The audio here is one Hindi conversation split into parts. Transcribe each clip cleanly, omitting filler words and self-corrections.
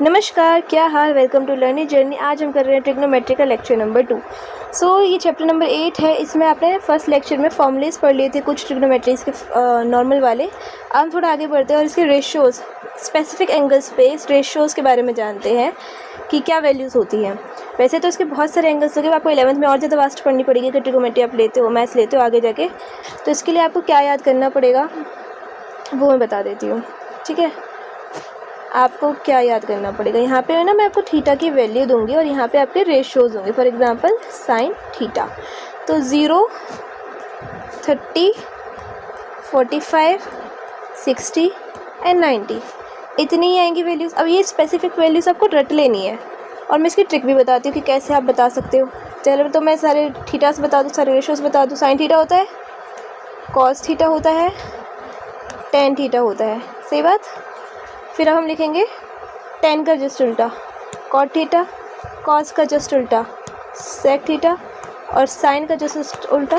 नमस्कार, क्या हाल। Welcome to learning journey. आज हम कर रहे हैं ट्रिग्नोमेट्री का लेक्चर नंबर 2। ये चैप्टर नंबर 8 है। इसमें आपने फर्स्ट लेक्चर में फॉर्मूलेस पढ़ लिए थे कुछ ट्रिग्नोमेट्रीज के नॉर्मल वाले। अब हम थोड़ा आगे बढ़ते हैं और इसके रेशियोज़, स्पेसिफिक एंगल्स पे रेशियोज़ के बारे में जानते हैं कि क्या वैल्यूज़ होती हैं। वैसे तो इसके बहुत सारे एंगल्स होंगे, आपको 11th में और ज़्यादा वास्ट पढ़नी पड़ेगी कि ट्रिग्नोमेट्री आप लेते हो, मैथ्स लेते हो आगे जाके। तो इसके लिए आपको क्या याद करना पड़ेगा वो मैं बता देती हूँ, ठीक है। आपको क्या याद करना पड़ेगा, यहाँ पे है ना, मैं आपको थीटा की वैल्यू दूंगी और यहाँ पे आपके रेशियोज़ होंगे। फॉर एग्जांपल साइन थीटा, तो 0, 30, 45, 60 एंड 90, इतनी ही आएंगी वैल्यूज़। अब ये स्पेसिफिक वैल्यूज़ आपको रट लेनी है और मैं इसकी ट्रिक भी बताती हूँ कि कैसे आप बता सकते हो। चलो तो मैं सारे थीटास बता दूँ, सारे रेशियोज़ बता दूँ। साइन थीटा होता है, कॉस थीटा होता है, टेन थीटा होता है, सही बात। फिर अब हम लिखेंगे टेन का जस्ट उल्टा कॉट थीटा, कॉस का जस्ट उल्टा सेक थीटा और साइन का जस्ट उल्टा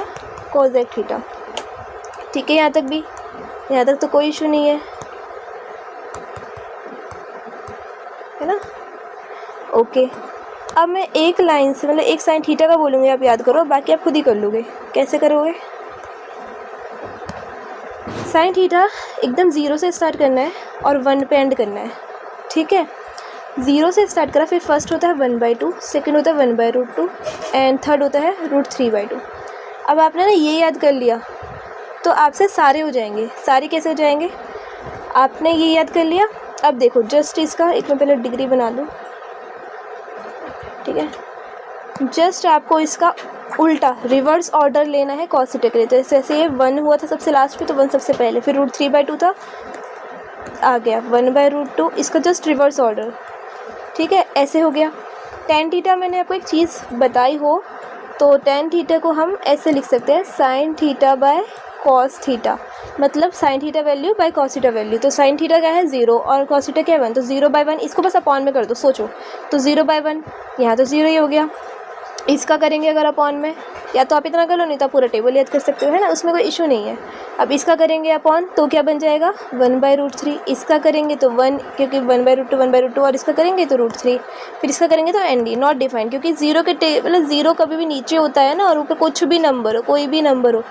कोसेक थीटा। ठीक है, यहाँ तक भी, यहाँ तक तो कोई इशू नहीं है ना। ओके, अब मैं एक लाइन से मतलब एक साइन थीटा का बोलूँगी, आप याद करो, बाकी आप खुद ही कर लोगे। कैसे करोगे? साइन थीटा एकदम ज़ीरो से स्टार्ट करना है और 1 पे एंड करना है, ठीक है। 0 से स्टार्ट करा, फिर फर्स्ट होता है 1/2, सेकंड होता है 1/√2 एंड थर्ड होता है √3/2। अब आपने ना ये याद कर लिया तो आपसे सारे हो जाएंगे। सारे कैसे हो जाएंगे? आपने ये याद कर लिया। अब देखो जस्ट इसका एक मैं पहले डिग्री बना दूँ, ठीक है। जस्ट आपको इसका उल्टा रिवर्स ऑर्डर लेना है कॉस थीटा के लिए। तो जैसे ये 1 हुआ था सबसे लास्ट पे, तो 1 सबसे पहले, फिर √3/2 था, आ गया 1/√2, इसका जस्ट रिवर्स ऑर्डर, ठीक है। ऐसे हो गया। टेन थीटा मैंने आपको एक चीज़ बताई हो तो टेन थीटा को हम ऐसे लिख सकते हैं, sine theta by cos theta, मतलब sine theta value by cos theta value. तो साइन थीटा क्या है 0 और कॉस थीटा क्या है 1, तो 0/1, इसको बस अपॉन में कर दो। सोचो तो 0/1, यहाँ तो 0 ही हो गया। इसका करेंगे अगर अपॉन में, या तो आप इतना कर लो, नहीं तो आप पूरा टेबल याद कर सकते हो, है ना, उसमें कोई इशू नहीं है। अब इसका करेंगे अपॉन तो क्या बन जाएगा 1/√3। इसका करेंगे तो 1, क्योंकि 1/√2 और इसका करेंगे तो √3। फिर इसका करेंगे तो ND नॉट डिफाइंड, क्योंकि ज़ीरो के मतलब ज़ीरो कभी भी नीचे होता है ना, और ऊपर कुछ भी नंबर हो, कोई भी नंबर हो,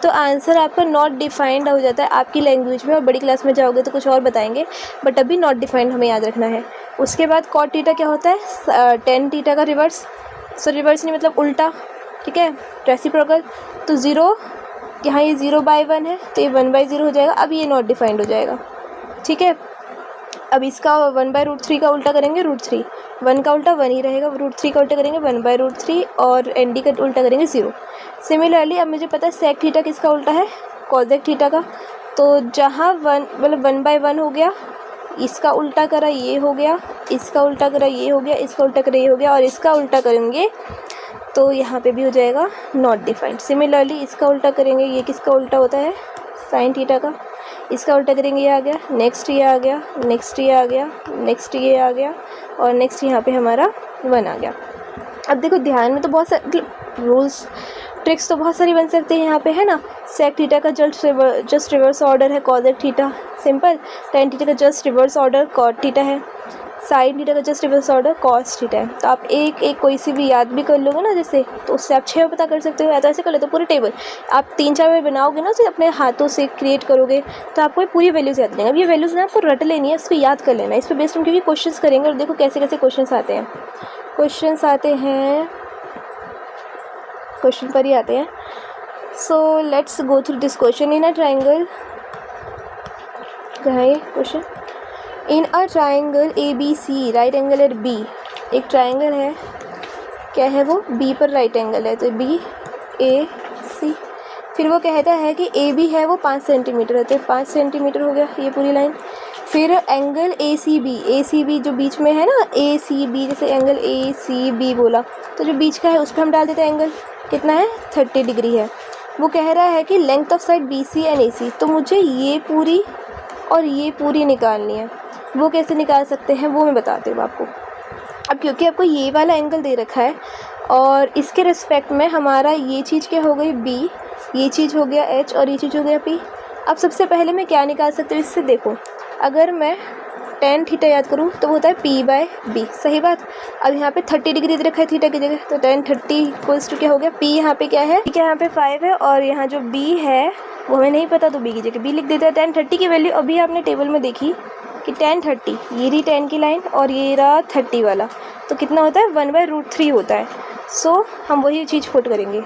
तो आंसर आपका नॉट डिफाइंड हो जाता है आपकी लैंग्वेज में। और बड़ी क्लास में जाओगे तो कुछ और बताएंगे, बट अभी नॉट डिफाइंड हमें याद रखना है। उसके बाद कॉट थीटा क्या होता है, टेन थीटा का रिवर्स, रिवर्स नहीं मतलब उल्टा, ठीक है, रेसिप्रोकल। तो 0, यहाँ ये 0/1 है तो ये 1/0 हो जाएगा। अब ये नॉट डिफाइंड हो जाएगा, ठीक है। अब इसका 1/√3 का उल्टा करेंगे √3, 1 का उल्टा 1 ही रहेगा, √3 का उल्टा करेंगे 1/√3 और ND का उल्टा करेंगे 0। सिमिलरली अब मुझे पता है सेक थीटा किसका उल्टा है, कोसेक थीटा का। तो जहाँ 1 मतलब 1/1 हो गया, इसका उल्टा करा ये हो गया, इसका उल्टा करा ये हो गया, इसका उल्टा करा ये हो गया, और इसका उल्टा करेंगे तो यहाँ पे भी हो जाएगा नॉट डिफाइंड। सिमिलरली इसका उल्टा करेंगे, ये किसका उल्टा होता है, साइन थीटा का। इसका उल्टा करेंगे ये आ गया, नेक्स्ट ये आ गया, नेक्स्ट ये आ गया, नेक्स्ट ये आ गया, और नेक्स्ट यहाँ पे हमारा 1 आ गया। अब देखो ध्यान में तो बहुत सारे रूल्स ट्रिक्स तो बहुत सारी बन सकते हैं यहाँ पे, है ना। सेक थीटा का जस्ट रिवर्स ऑर्डर है cosec theta, simple. Tan theta का just reverse order cot theta है, साइन थीटा का just reverse order cos theta है। तो आप एक एक कोई सी भी याद भी कर लोगे ना जैसे, तो उससे आप 6 पता कर सकते हो, या तो ऐसे कर लेते हो पूरे टेबल। आप 3-4 बार बनाओगे ना उसे, अपने हाथों से क्रिएट करोगे, तो आपको ये पूरी वैल्यूज़ याद रहेंगे। अब ये वैल्यूज़ ना आपको रट लेनी है, इसको याद कर लेना है। इस पर बेस्ड हम क्योंकि क्वेश्चंस करेंगे, और देखो कैसे कैसे क्वेश्चंस आते हैं। क्वेश्चंस आते हैं, क्वेश्चन पर ही आते हैं। So let's go through this question. In a triangle, कहाँ है ये question? In a triangle ABC right angle at B, एक ट्राइंगल है, क्या है वो, B पर राइट एंगल है, तो BAC। फिर वो कहता है कि AB है वो 5 सेंटीमीटर है, तो 5 सेंटीमीटर हो गया ये पूरी लाइन। फिर एंगल ACB जो बीच में है ना, ACB, जैसे एंगल ACB बोला तो जो बीच का है उस पर हम डाल देते हैं एंगल, कितना है 30 डिग्री है। वो कह रहा है कि length of side BC and AC, तो मुझे ये पूरी और ये पूरी निकालनी है। वो कैसे निकाल सकते हैं वो मैं बताती हूँ आपको। अब क्योंकि आपको ये वाला एंगल दे रखा है और इसके रिस्पेक्ट में हमारा ये चीज़ क्या हो गई B, ये चीज़ हो गया H और ये चीज़ हो गया P। अब सबसे पहले मैं क्या निकाल सकती हूँ इससे, देखो अगर मैं टेन थीटा याद करूँ तो वो होता है P/B, सही बात। अब यहाँ पे 30 डिग्री दे रखा है थीटा की जगह, तो tan 30 इक्वल्स टू क्या हो गया, P यहाँ पे क्या है, यहाँ पे 5 है, और यहाँ जो B है वो हमें नहीं पता, तो B की जगह B लिख देते हैं। tan 30 की वैल्यू अभी आपने टेबल में देखी कि tan 30, ये रही 10 की लाइन और ये रहा 30 वाला, तो कितना होता है 1/√3 होता है। सो हम वही चीज़ पुट करेंगे,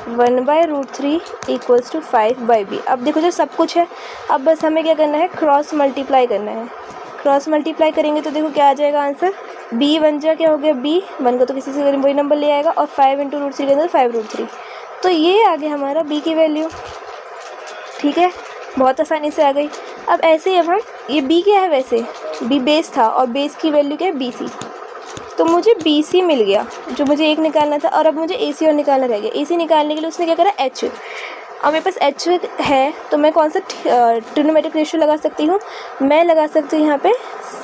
1/√3 इक्वल्स टू 5/B। अब देखो जो सब कुछ है, अब बस हमें क्या करना है, क्रॉस मल्टीप्लाई करना है। क्रॉस मल्टीप्लाई करेंगे तो देखो क्या आ जाएगा आंसर, B बन जा क्या हो गया, B 1 को तो किसी से वही नंबर ले आएगा, और 5 × √3 के अंदर 5√3, तो ये आ गया हमारा B की वैल्यू। ठीक है, बहुत आसानी से आ गई। अब ऐसे ही अब हम, ये B क्या है वैसे, B बेस था, और बेस की वैल्यू क्या है BC, तो मुझे BC मिल गया जो मुझे एक निकालना था, और अब मुझे AC और निकालना रह गया। AC निकालने के लिए उसने क्या करा, H, और मेरे पास H है, तो मैं कौन सा ट्रिग्नोमेट्रिक रेशियो लगा सकती हूँ, मैं लगा सकती हूँ यहाँ पे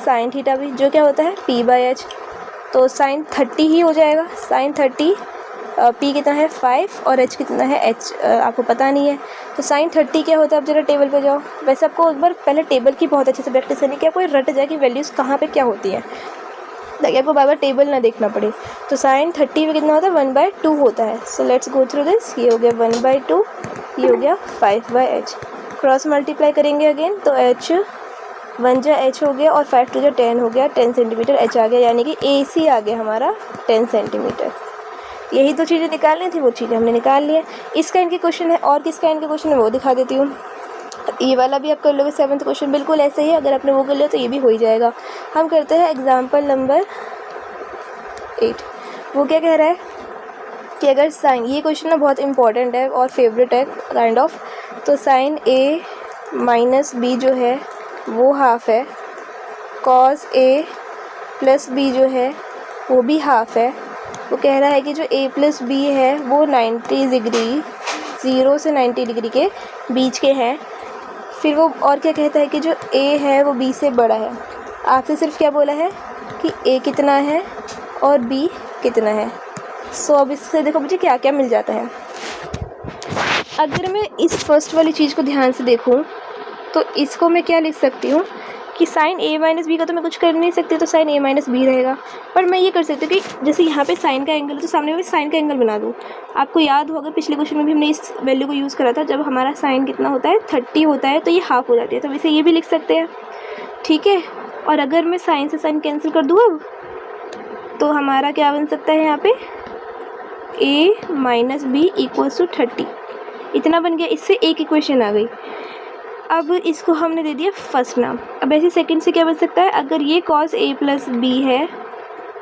sin थीटा भी, जो क्या होता है P/H, तो sin 30 ही हो जाएगा। sin 30 P कितना है 5 और H कितना है, H आपको पता नहीं है, तो sin 30 क्या होता है। अब जरा टेबल पे जाओ, वैसे आपको एक बार पहले टेबल की बहुत अच्छे से प्रैक्टिस करनी, क्या कोई रट जाए कि वैल्यूज़ कहाँ पे क्या होती है, ताकि आपको बार बार टेबल ना देखना पड़े। तो sin 30 में कितना होता है 1/2 होता है। सो लेट्स गो थ्रू दिस, ये हो गया 1/2, ये हो गया 5/H। क्रॉस मल्टीप्लाई करेंगे अगेन, तो H 1 जा H हो गया, और 5 2 जा 10 हो गया, 10 सेंटीमीटर H आ गया, यानी कि AC आ गया हमारा 10 सेंटीमीटर। यही दो चीज़ें निकालनी थी, वो चीज़ें हमने निकाल ली है। इस काइंड के क्वेश्चन है, और किस काइंड के क्वेश्चन है वो दिखा देती हूँ। ये वाला भी आप कर लोगे, 7th क्वेश्चन बिल्कुल ऐसे ही है, अगर आपने वो कर लिया तो ये भी हो ही जाएगा। हम करते हैं एग्जाम्पल नंबर 8। वो क्या कह रहा है कि अगर साइन, ये क्वेश्चन ना बहुत इंपॉर्टेंट है और फेवरेट है काइंड ऑफ, तो sin A - B जो है वो हाफ है, cos A + B जो है वो भी हाफ है। वो कह रहा है कि जो A + B है वो 90 डिग्री, 0 से 90 डिग्री के बीच के हैं। फिर वो और क्या कहता है कि जो A है वो B से बड़ा है। आपसे सिर्फ क्या बोला है कि A कितना है और B कितना है। सो अब इससे देखो मुझे क्या क्या मिल जाता है। अगर मैं इस फर्स्ट वाली चीज़ को ध्यान से देखूं तो इसको मैं क्या लिख सकती हूँ कि sin A - B का तो मैं कुछ कर नहीं सकती, तो sin A - B रहेगा। पर मैं ये कर सकती हूँ कि जैसे यहाँ पे साइन का एंगल है, तो सामने में साइन का एंगल बना दूँ। आपको याद होगा पिछले क्वेश्चन में भी हमने इस वैल्यू को यूज़ करा था, जब हमारा साइन कितना होता है 30 होता है, तो ये हाफ हो जाती है, तो वैसे ये भी लिख सकते हैं। ठीक है, और अगर मैं साइन से साइन कैंसिल कर दूँ अब, तो हमारा क्या बन सकता है यहाँ पे A - B = 30, इतना बन गया। इससे एक इक्वेशन आ गई। अब इसको हमने दे दिया फर्स्ट नाम। अब ऐसे सेकंड से क्या बन सकता है, अगर ये cos A + B है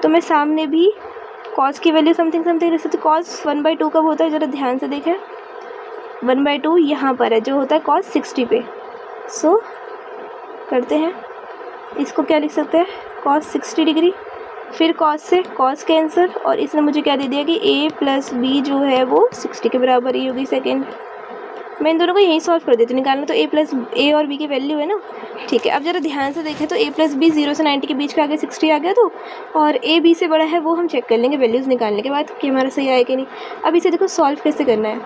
तो मैं सामने भी cos की वैल्यू समथिंग समथिंग रख सकती हूँ। cos 1/2 कब होता है, ज़रा ध्यान से देखें, 1/2 यहाँ पर है जो होता है cos 60 पे। सो करते हैं, इसको क्या लिख सकते हैं cos 60 डिग्री, फिर cos से cos कैंसर, और इसने मुझे क्या दे दिया कि A + B जो है वो 60 के बराबर ही होगी सेकेंड। मैं इन दोनों को यहीं सॉल्व कर देती हूँ, निकालना तो A और B की वैल्यू है ना। ठीक है, अब ज़रा ध्यान से देखें तो A + B 0 से 90 के बीच का आ गया, 60 आ गया, तो और A B से बड़ा है वो हम चेक कर लेंगे वैल्यूज़ निकालने के बाद कि हमारा सही आया कि नहीं। अब इसे देखो सॉल्व कैसे करना है।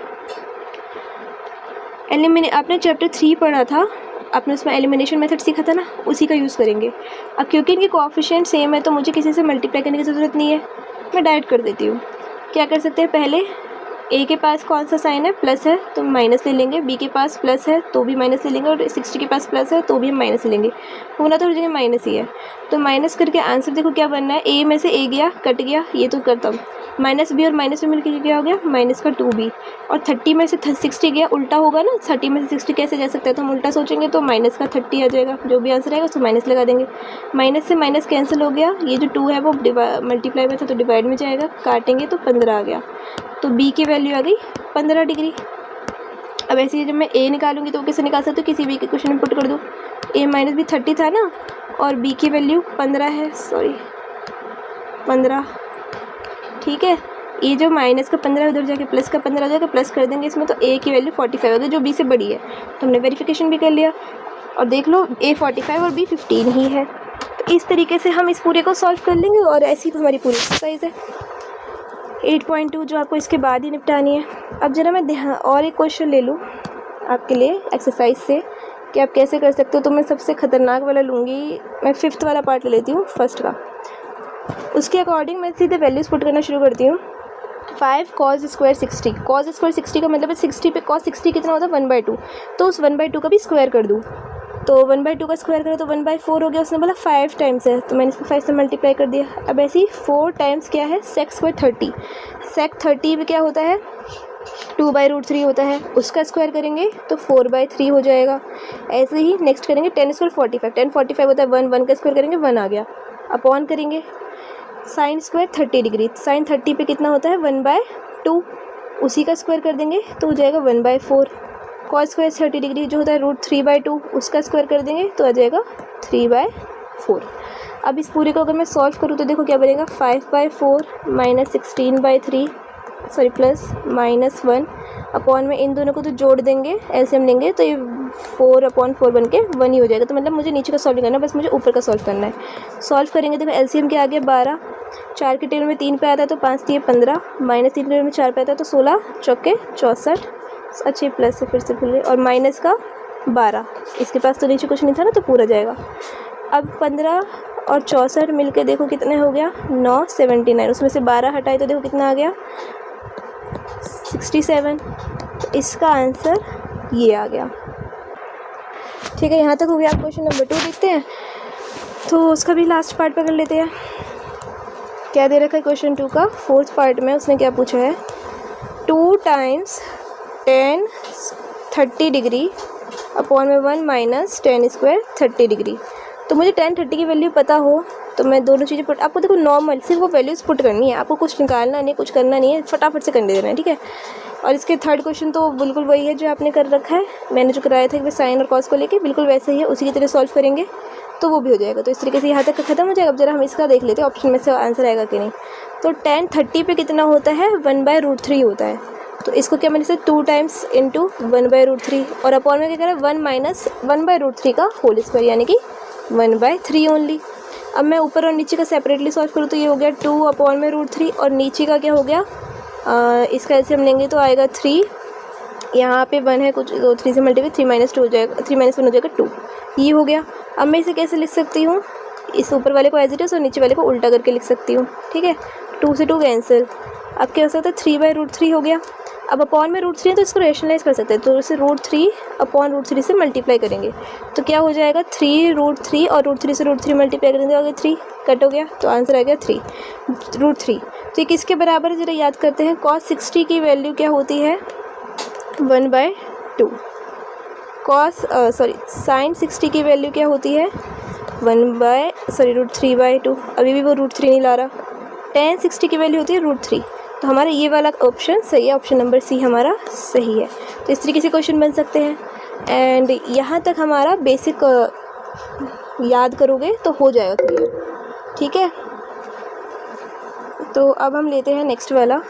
आपने चैप्टर 3 पढ़ा था, आपने उसमें एलिमिनेशन मेथड सीखा था ना, उसी का यूज़ करेंगे। अब क्योंकि इनके कोएफिशिएंट सेम है तो मुझे किसी से मल्टीप्लाई करने की ज़रूरत नहीं है, मैं डायरेक्ट कर देती हूँ। क्या कर सकते हैं, पहले A के पास कौन सा साइन है, प्लस है तो माइनस ले लेंगे, B के पास प्लस है तो भी माइनस ले लेंगे, और 60 के पास प्लस है तो भी हम माइनस ले लेंगे। होना तो हर जगह माइनस ही है, तो माइनस करके आंसर देखो क्या बनना है, A में से A गया, कट गया, ये तो करता हूँ, -B और माइनस में मिलकर क्या हो गया -2B, और 30 में से 60 गया, उल्टा होगा ना, 30 में से 60 कैसे जा सकता है, तो हम उल्टा सोचेंगे तो -30 आ जाएगा, जो भी आंसर आएगा उसको माइनस लगा देंगे। माइनस से माइनस कैंसिल हो गया, ये जो 2 है वो मल्टीप्लाई में था तो डिवाइड में जाएगा, काटेंगे तो 15 आ गया, तो B की वैल्यू आ गई 15 डिग्री। अब ऐसे ही जब मैं A निकालूंगी तो कैसे निकाल सकती हूँ, किसी भी क्वेश्चन में पुट कर दूँ। A - B 30 था ना, और B की वैल्यू 15 है, सॉरी 15। ठीक है, ये जो माइनस का 15 उधर जाके प्लस का 15 आ जाएगा, प्लस कर देंगे इसमें, तो A की वैल्यू 45 होगी, जो B से बड़ी है। तो हमने वेरिफिकेशन भी कर लिया, और देख लो A 45 और B 15 ही है। तो इस तरीके से हम इस पूरे को सॉल्व कर लेंगे, और ऐसी हमारी पूरी एक्सरसाइज है 8.2 जो आपको इसके बाद ही निपटानी है। अब जरा मैं और एक क्वेश्चन ले लूँ आपके लिए एक्सरसाइज से, कि आप कैसे कर सकते हो। तो मैं सबसे ख़तरनाक वाला लूँगी, मैं 5th वाला पार्ट ले लेती हूँ फर्स्ट का। उसके अकॉर्डिंग मैं सीधे वैल्यूज़ पुट करना शुरू करती हूँ। 5 cos स्क्वायर 60, cos स्क्वायर 60 का मतलब है 60 पे cos 60 कितना होता है 1/2, तो उस 1/2 का भी स्क्वायर कर दूँ। तो 1/2 का स्क्वायर करो तो 1/4 हो गया। उसने बोला 5 टाइम्स है, तो मैंने इसको 5 से मल्टीप्लाई कर दिया। अब ऐसे ही 4 टाइम्स क्या है sec स्क्वायर 30, sec 30 में क्या होता है 2/√3 होता है, उसका स्क्वायर करेंगे तो 4/3 हो जाएगा। ऐसे ही नेक्स्ट करेंगे 10 स्क्वायर 45, 10 45 होता है 1 का स्क्वायर करेंगे 1 आ गया। अपॉन करेंगे साइन स्क्वायर 30 डिग्री, साइन 30 पे कितना होता है 1/2, उसी का स्क्वायर कर देंगे तो हो जाएगा 1/4। कॉस स्क्वायर 30 डिग्री जो होता है √3/2, उसका स्क्वायर कर देंगे तो आ जाएगा 3/4। अब इस पूरे को अगर मैं सॉल्व करूँ तो देखो क्या बनेगा 5/4 माइनस 16/3 सॉरी प्लस -1 अपॉन में इन दोनों को तो जोड़ देंगे, एलसीएम लेंगे तो ये 4/4 बन के 1 ही हो जाएगा। तो मतलब मुझे नीचे का सॉल्व करना है, बस मुझे ऊपर का सॉल्व करना है। सॉल्व करेंगे देखो एलसीएम के आगे 12, 4 के टेबल में 3 पे आता है तो 5 3 15, -3 के टेबल में 4 पे आता है तो 16 चौके 64, अच्छे प्लस से फिर से भूल गए, और माइनस का 12, इसके पास तो नीचे कुछ नहीं था ना तो पूरा जाएगा। अब 15 और 64 मिल के देखो कितने हो गया 9 79, उसमें से 12 हटाए तो देखो कितना आ गया 67। तो इसका आंसर ये आ गया। ठीक है, यहाँ तक हो गया। आप क्वेश्चन नंबर 2 देखते हैं, तो उसका भी लास्ट पार्ट पकड़ लेते हैं। क्या दे रखा है क्वेश्चन 2 का 4th पार्ट में, उसने क्या पूछा है 2 टाइम्स tan 30 डिग्री अपॉन में 1 माइनस tan स्क्वायर 30 डिग्री। तो मुझे tan 30 की वैल्यू पता हो तो मैं दोनों चीज़ें पुट, आपको देखो नॉर्मल सिर्फ वो वैल्यूज़ पुट करनी है, आपको कुछ निकालना नहीं, कुछ करना नहीं है, फटाफट से करने देना है। ठीक है, और इसके 3rd क्वेश्चन तो बिल्कुल वही है जो आपने कर रखा है, मैंने जो कराया था कि साइन और कॉस को लेके बिल्कुल वैसे ही है, उसी की तरह सॉल्व करेंगे तो वो भी हो जाएगा। तो इस तरीके से यहाँ तक खत्म हो जाएगा। अब जरा हम इसका देख लेते हैं ऑप्शन में से आंसर आएगा कि नहीं। तो tan 30 पे कितना होता है 1/√3 होता है, तो इसको क्या मैंने से 2 टाइम्स इंटू 1/√3 और अपॉन में क्या करें 1 माइनस 1/√3 का होल स्क्वायर यानी कि 1/3 ओनली। अब मैं ऊपर और नीचे का सेपरेटली सॉल्व करूँ तो ये हो गया 2 अपॉन में √3 और नीचे का क्या हो गया इसका ऐसे हम लेंगे तो आएगा 3, यहाँ पे 1 है कुछ 3 से मल्टीप्लाई 3 - 2 हो जाएगा, 3 - 1 हो जाएगा 2, ये हो गया। अब मैं इसे कैसे लिख सकती हूँ, इस ऊपर वाले को एज इट इज़ और नीचे वाले को उल्टा करके लिख सकती हूँ। ठीक है, 2 से 2 कैंसिल, अब क्या हो सकता है 3/√3 हो गया। अब अपॉन में √3 है तो इसको रेशनलाइज कर सकते हैं, तो इसे √3 अपॉन √3 से मल्टीप्लाई करेंगे तो क्या हो जाएगा 3√3 और √3 से √3 मल्टीप्लाई करेंगे आगे 3 कट हो गया तो आंसर आ गया 3√3। तो ये किसके बराबर है जरा याद करते हैं, cos 60 की वैल्यू क्या होती है 1/2, साइन 60 की वैल्यू क्या होती है √3/2, अभी भी वो √3 नहीं ला रहा। tan 60 की वैल्यू होती है √3, तो हमारा ये वाला ऑप्शन सही है, ऑप्शन नंबर सी हमारा सही है। तो इस तरीके से क्वेश्चन बन सकते हैं। एंड यहाँ तक हमारा बेसिक याद करोगे तो हो जाएगा क्लियर। ठीक है, तो अब हम लेते हैं नेक्स्ट वाला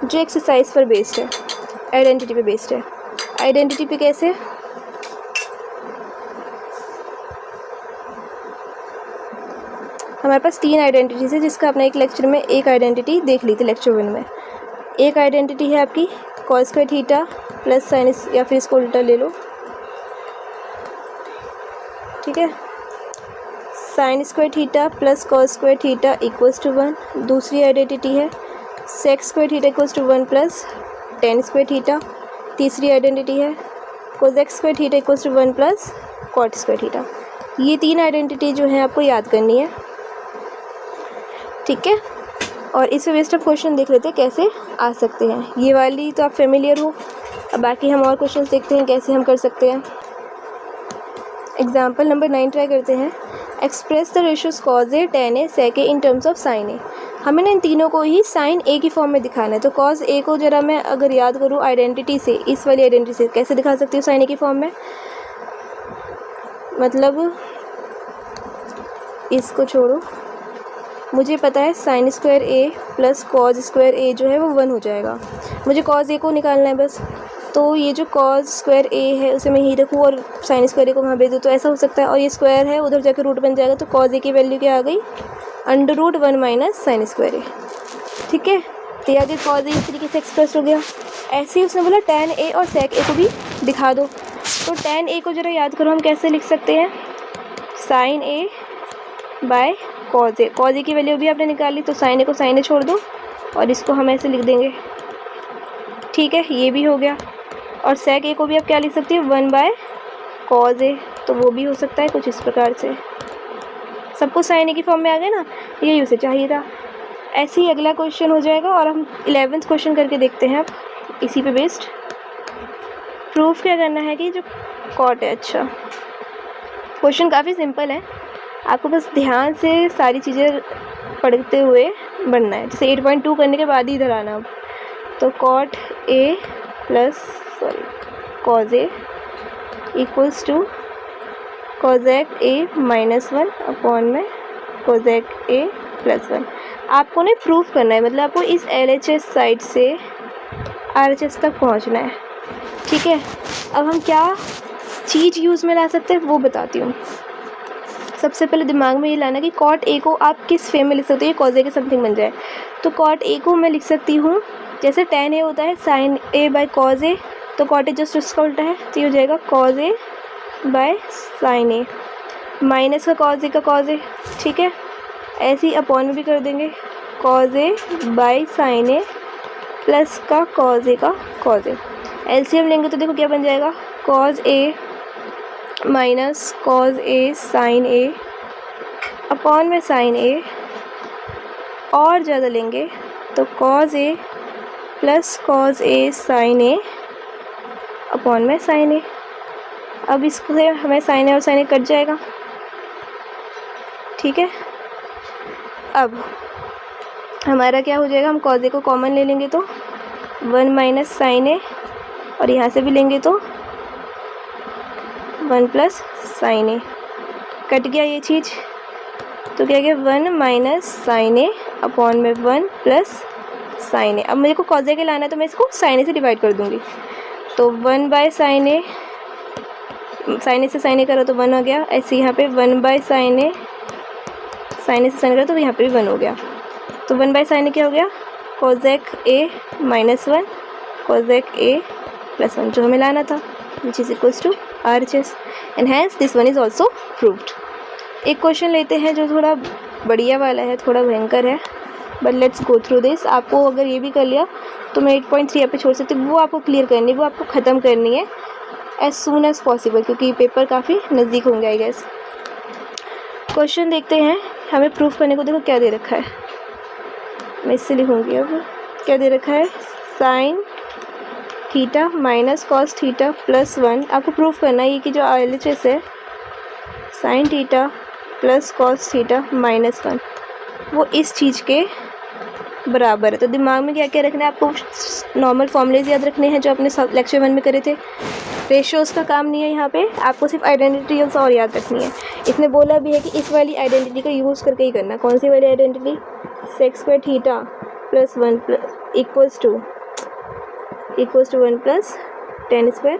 जो एक्सरसाइज पर बेस्ड है, आइडेंटिटी पे बेस्ड है। आइडेंटिटी पे कैसे, हमारे पास 3 आइडेंटिटीज़ है जिसका अपना एक लेक्चर में एक आइडेंटिटी देख ली थी लेक्चर 1 में। एक आइडेंटिटी है आपकी cos square theta plus sine, या फिर इसको उल्टा ले लो। ठीक है, sine square theta plus cos square theta equals to 1। दूसरी आइडेंटिटी है sec square theta equals to 1 plus tan square theta. तीसरी आइडेंटिटी है cosec square theta equals to 1 plus cot square theta. ये 3 आइडेंटिटी जो है आपको याद करनी है। ठीक है, और इस पे बेस्ड क्वेश्चन देख लेते हैं कैसे आ सकते हैं। ये वाली तो आप फेमिलियर हो, अब बाकी हम और क्वेश्चन देखते हैं कैसे हम कर सकते हैं। एग्जाम्पल नंबर 9 ट्राई करते हैं। Express the ratios cos A, tan A, sec A in terms of sin A। हमें ना इन तीनों को ही sin A की फॉर्म में दिखाना है। तो cos A को जरा मैं अगर याद करूँ आइडेंटिटी से, इस वाली आइडेंटिटी से कैसे दिखा सकती हूँ sin A की फॉर्म में, मतलब इसको छोड़ो, मुझे पता है साइन स्क्वायर ए प्लस कॉज स्क्वायर ए जो है वो 1 हो जाएगा। मुझे कॉज ए को निकालना है बस, तो ये जो कॉज स्क्वायर ए है उसे मैं ही रखूँ और साइन स्क्वायर ए को वहाँ भेज दूँ, तो ऐसा हो सकता है। और ये स्क्वायर है उधर जाकर रूट बन जाएगा, तो कॉज ए की वैल्यू क्या आ गई √1 माइनस साइन स्क्वायर ए। ठीक है, तो ये आगे कॉज ए इस तरीके से एक्सप्रेस हो गया। ऐसे ही उसने बोला tan a और sec a को भी दिखा दो। तो tan a को ज़रा याद करो हम कैसे लिख सकते हैं, sin a by cos a। cos a की वैल्यू भी आपने निकाली, तो sin a को sin a छोड़ दो और इसको हम ऐसे लिख देंगे, ठीक है, ये भी हो गया। और sec a को भी आप क्या लिख सकते हैं, 1 बाय cos a, तो वो भी हो सकता है कुछ इस प्रकार से। सबको sin a की फॉर्म में आ गया ना, ये उसे चाहिए था। ऐसे ही अगला क्वेश्चन हो जाएगा और हम 11th क्वेश्चन करके देखते हैं अब इसी पे बेस्ड। प्रूफ क्या करना है कि जो कॉट है, अच्छा क्वेश्चन काफ़ी सिंपल है, आपको बस ध्यान से सारी चीज़ें पढ़ते हुए बनना है। जैसे 8.2 करने के बाद ही इधर आना अब। तो cot A plus cos A equals to cosec A -1 upon में कोजेक ए +1। आपको ने प्रूफ करना है, मतलब आपको इस LHS साइड से RHS तक पहुंचना है, ठीक है। अब हम क्या चीज़ यूज़ में ला सकते हैं वो बताती हूँ। सबसे पहले दिमाग में ये लाना कि कॉट ए को आप किस फेम में लिख सकते हो, ये कॉज ए के समथिंग बन जाए। तो कॉट ए को मैं लिख सकती हूँ, जैसे tan a होता है sin a बाय कॉज ए, तो कॉट ए जस्ट उसका उल्टा है, तो ये हो जाएगा cause A by sine A, minus का कॉज ए का कॉज ए, ठीक है। ऐसे ही अपॉन में भी कर देंगे, cause A by sine A plus का कॉज ए का कॉज ए। एलसीएम लेंगे तो देखो क्या बन जाएगा, कॉज ए माइनस कॉज ए साइन ए अपॉन में साइन ए, और ज़्यादा लेंगे तो कॉज ए प्लस कॉज ए साइन ए अपॉन में साइन ए। अब इसको से हमें साइन ए और साइन ए कट जाएगा, ठीक है। अब हमारा क्या हो जाएगा, हम कॉज ए को कॉमन ले लेंगे तो 1 माइनस साइन ए, और यहाँ से भी लेंगे तो 1 प्लस साइन ए, कट गया ये चीज़, तो क्या गया 1 माइनस साइन ए अपॉन में 1 प्लस साइन ए। अब मेरे को कॉज ए के लाना है तो मैं इसको साइन ए से डिवाइड कर दूँगी, तो 1 बाय साइन ए, साइन ए से साइन ए करो तो 1 हो गया। ऐसे यहाँ पे 1 बाय साइन ए, साइन ए से साइन करो तो यहाँ पे भी 1 हो गया। तो 1 बाय साइन ए क्या हो गया, कोजेक ए -1 कोजेक ए +1, जो हमें लाना था, which is equals to RHS, and hence this one is also proved. एक क्वेश्चन लेते हैं जो थोड़ा बढ़िया वाला है, थोड़ा भयंकर है, but let's go through this. आपको अगर ये भी कर लिया तो मैं 8.3 यहाँ पे छोड़ सकती हूँ, वो आपको क्लियर करनी है, वो आपको ख़त्म करनी है एज सून एज़ पॉसिबल, क्योंकि पेपर काफ़ी नज़दीक होंगे आई गेस। क्वेश्चन देखते हैं, हमें प्रूफ करने को देखो क्या दे रखा है, मैं इससे लिखूँगी। अब क्या दे रखा है, sine theta minus cos theta +1। आपको प्रूफ करना है ये कि जो LHS है sine theta plus cos theta -1 वो इस चीज़ के बराबर है। तो दिमाग में क्या क्या रखना है, आपको नॉर्मल फॉर्मूलेज याद रखने हैं जो आपने लेक्चर 1 में करे थे। रेशियोज़ का काम नहीं है यहाँ पे, आपको सिर्फ आइडेंटिटीज और याद रखनी है। इसने बोला भी है कि इस वाली आइडेंटिटी का यूज़ करके ही करना। कौन सी वाली identity, sec² theta +1 equals to 1 plus tan²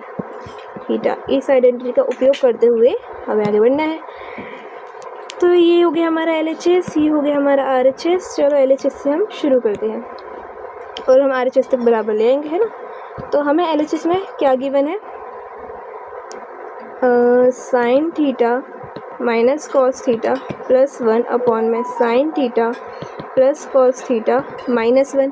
theta. इस आइडेंटिटी का उपयोग करते हुए हमें आगे बढ़ना है। तो ये हो गया हमारा LHS, ये हो गया हमारा RHS। चलो LHS से हम शुरू करते हैं और हम RHS तक बराबर ले आएंगे, है ना। तो हमें LHS में क्या गिवन है, sine theta minus cos theta +1 upon में sine theta plus cos theta -1।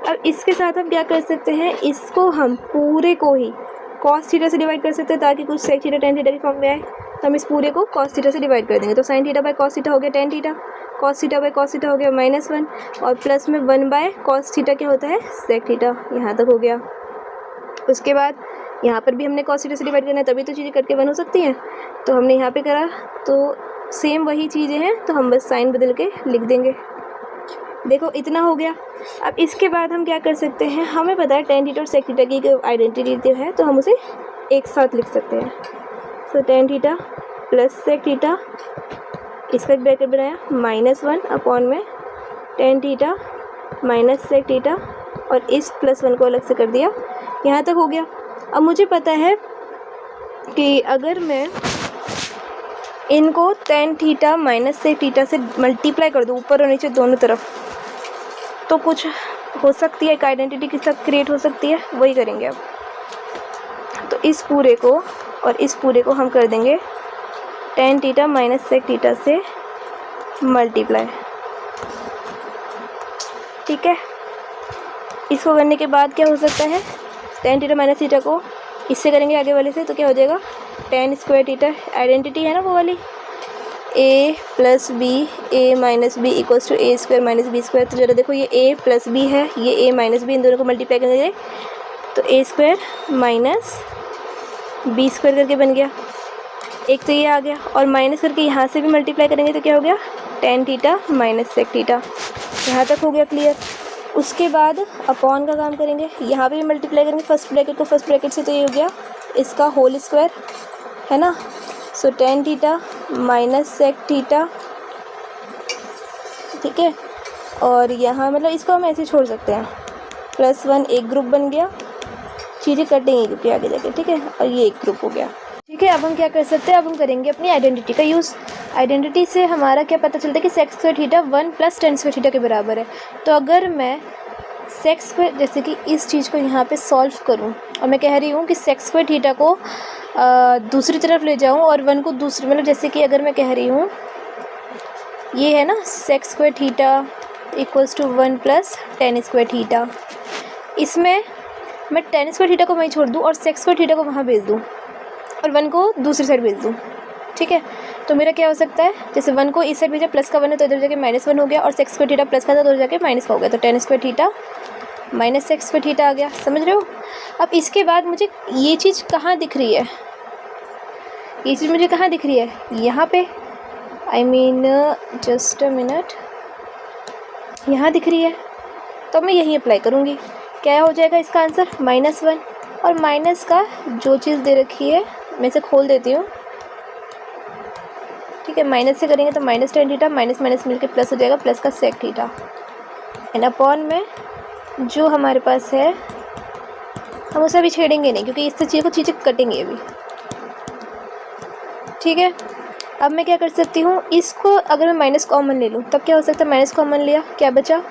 अब इसके साथ हम क्या कर सकते हैं, इसको हम पूरे को ही कॉस थीटा से डिवाइड कर सकते हैं ताकि कुछ सेक थीटा tan थीटा की फॉर्म में आए। तो हम इस पूरे को कॉस थीटा से डिवाइड कर देंगे, तो sine theta by cos theta हो गया tan theta, cos theta by cos theta हो गया -1, और प्लस में 1 बाय कॉस थीटा क्या होता है, सेक थीटा। यहाँ तक हो गया। उसके बाद यहाँ पर भी हमने कॉस थीटा से डिवाइड करना है, तभी तो चीज़ें कट के 1 हो सकती हैं। तो हमने यहाँ पे करा, तो सेम वही चीज़ें हैं, तो हम बस साइन बदल के लिख देंगे। देखो इतना हो गया। अब इसके बाद हम क्या कर सकते हैं, हमें पता है tan थीटा और sec थीटा की आइडेंटिटी जो है, तो हम उसे एक साथ लिख सकते हैं। तो tan theta plus sec theta, इसका एक ब्रैकेट बनाया -1 अपॉन में tan theta minus sec theta, और इस +1 को अलग से कर दिया। यहाँ तक हो गया। अब मुझे पता है कि अगर मैं इनको tan theta minus sec theta से मल्टीप्लाई कर दूँ ऊपर और नीचे दोनों तरफ, तो कुछ हो सकती है, एक आइडेंटिटी के साथ क्रिएट हो सकती है, वही करेंगे अब। तो इस पूरे को और इस पूरे को हम कर देंगे tan theta minus sec theta से मल्टीप्लाई। ठीक है, इसको करने के बाद क्या हो सकता है, tan थीटा माइनस थीटा को इससे करेंगे आगे वाले से, तो क्या हो जाएगा tan स्क्वायर थीटा, आइडेंटिटी है ना वो वाली, a plus B A minus B equals to A square minus B square. तो ज़रा देखो ये a प्लस बी है, ये a माइनस बी, इन दोनों को मल्टीप्लाई करेंगे तो a square minus B square करके बन गया। एक तो ये आ गया, और माइनस करके यहाँ से भी मल्टीप्लाई करेंगे तो क्या हो गया tan theta minus sec theta. यहाँ तक हो गया क्लियर। उसके बाद अपॉन का काम करेंगे, यहाँ पे भी मल्टीप्लाई करेंगे फर्स्ट ब्रैकेट को फर्स्ट ब्रैकेट से, तो ये हो गया इसका होल स्क्वायर, है ना। So tan theta minus sec theta, ठीक है। और यहाँ मतलब इसको हम ऐसे छोड़ सकते हैं, +1 एक ग्रुप बन गया, चीज़ें कटेंगी क्योंकि आगे जाके, ठीक है। और ये एक ग्रुप हो गया, ठीक है। अब हम क्या कर सकते हैं, अब हम करेंगे अपनी आइडेंटिटी का यूज़। आइडेंटिटी से हमारा क्या पता चलता है कि sec square theta 1 + tan square theta के बराबर है। तो अगर मैं सेक स्क्वायर, जैसे कि इस चीज़ को यहाँ पे सॉल्व करूँ, और मैं कह रही हूँ कि सेक स्क्वायर थीटा को दूसरी तरफ ले जाऊँ और 1 को दूसरी, मतलब जैसे कि अगर मैं कह रही हूँ ये है ना sec square theta equals to 1 + tan square theta, इसमें मैं tan स्क्वायर थीटा को वहीं छोड़ दूँ और सेक स्क्वायर थीटा को वहाँ भेज दूँ और 1 को दूसरी साइड भेज दूँ, ठीक है। तो मेरा क्या हो सकता है, जैसे 1 को इस साइड भेजा, प्लस का 1 है तो इधर जाके -1 हो गया, और सेक स्क्वायर थीटा प्लस का था तो उधर जाके माइनस का हो गया, तो tan square theta minus sec square theta आ गया। समझ रहे हो। अब इसके बाद मुझे ये चीज़ कहाँ दिख रही है, ये चीज़ मुझे कहाँ दिख रही है, यहाँ पे, I mean just a minute, यहाँ दिख रही है। तो मैं यहीं अप्लाई करूँगी, क्या हो जाएगा इसका आंसर -1, और माइनस का जो चीज़ दे रखी है मैं इसे खोल देती हूँ, ठीक है। माइनस से करेंगे तो minus tan theta, minus minus मिलके प्लस हो जाएगा, प्लस का सेक थीटा, एंड अपॉन में जो हमारे पास है हम उसे अभी छेड़ेंगे नहीं क्योंकि इससे चीज़ें कटेंगी अभी, ठीक है। अब मैं क्या कर सकती हूँ, इसको अगर मैं माइनस कॉमन ले लूँ तब क्या हो सकता है, माइनस कॉमन लिया क्या बचा,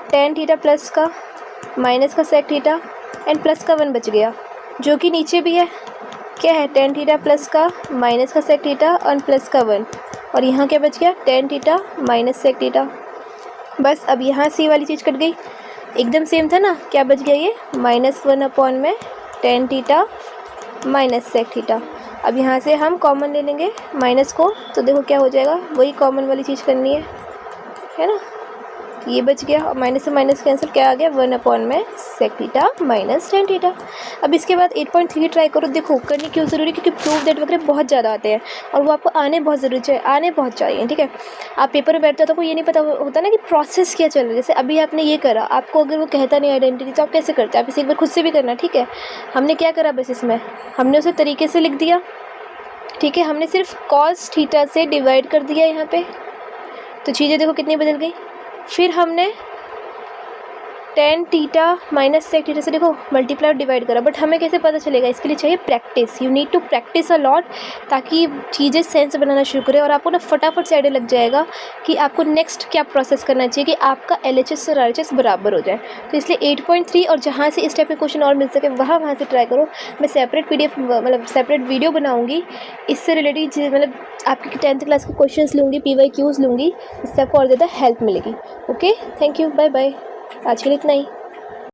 tan थीटा प्लस का माइनस का सेक थीटा एंड प्लस का 1 बच गया, जो कि नीचे भी है, क्या है tan थीटा प्लस का माइनस का सेक थीटा और प्लस का 1, और यहाँ क्या बच गया tan theta minus sec theta. बस अब यहाँ से वाली चीज़ कट गई, एकदम सेम था ना, क्या बच गया ये -1 अपॉन में tan theta minus sec theta. अब यहाँ से हम कॉमन ले लेंगे माइनस को, तो देखो क्या हो जाएगा, वही कॉमन वाली चीज़ करनी है ना। ये बच गया, और माइनस से माइनस कैंसिल, क्या आ गया 1 अपॉन में sec theta minus tan theta. अब इसके बाद 8.3 ट्राई करो, देखो करनी क्यों ज़रूरी, क्योंकि प्रूफ दैट वगैरह बहुत ज़्यादा आते हैं और वो आपको आने बहुत ज़रूरी चाहिए, आने बहुत चाहिए, ठीक है। आप पेपर में बैठते हो तो आपको ये नहीं पता होता ना कि प्रोसेस क्या चल रहा है। जैसे अभी आपने ये करा, आपको अगर वो कहता नहीं आइडेंटिटी तो आप कैसे करते हैं, आप इसे एक बार खुद से भी करना, ठीक है। हमने क्या करा, बस इसमें हमने उसे तरीके से लिख दिया, ठीक है। हमने सिर्फ कॉस थीटा से डिवाइड कर दिया यहाँ पे, तो चीज़ें देखो कितनी बदल गई। फिर हमने tan theta minus sec theta से देखो मल्टीप्लाई और डिवाइड करा, बट हमें कैसे पता चलेगा, इसके लिए चाहिए practice. You need to practise a lot, ताकि चीज़ें सेंस बनाना शुरू करें और आपको ना फटाफट से आइडिया लग जाएगा कि आपको नेक्स्ट क्या प्रोसेस करना चाहिए कि आपका LHS और RHS बराबर हो जाए। तो इसलिए 8.3 और जहाँ से इस टाइप के क्वेश्चन और मिल सके वहाँ से ट्राई करो। मैं सेपरेट PDF मतलब सेपरेट वीडियो बनाऊँगी इससे रिलेटेड, मतलब आपकी 10th क्लास के क्वेश्चन लूँगी, PYQs लूँगी, इससे आपको और ज़्यादा हेल्प मिलेगी। Okay, thank you, bye bye. आज के लिए इतना ही।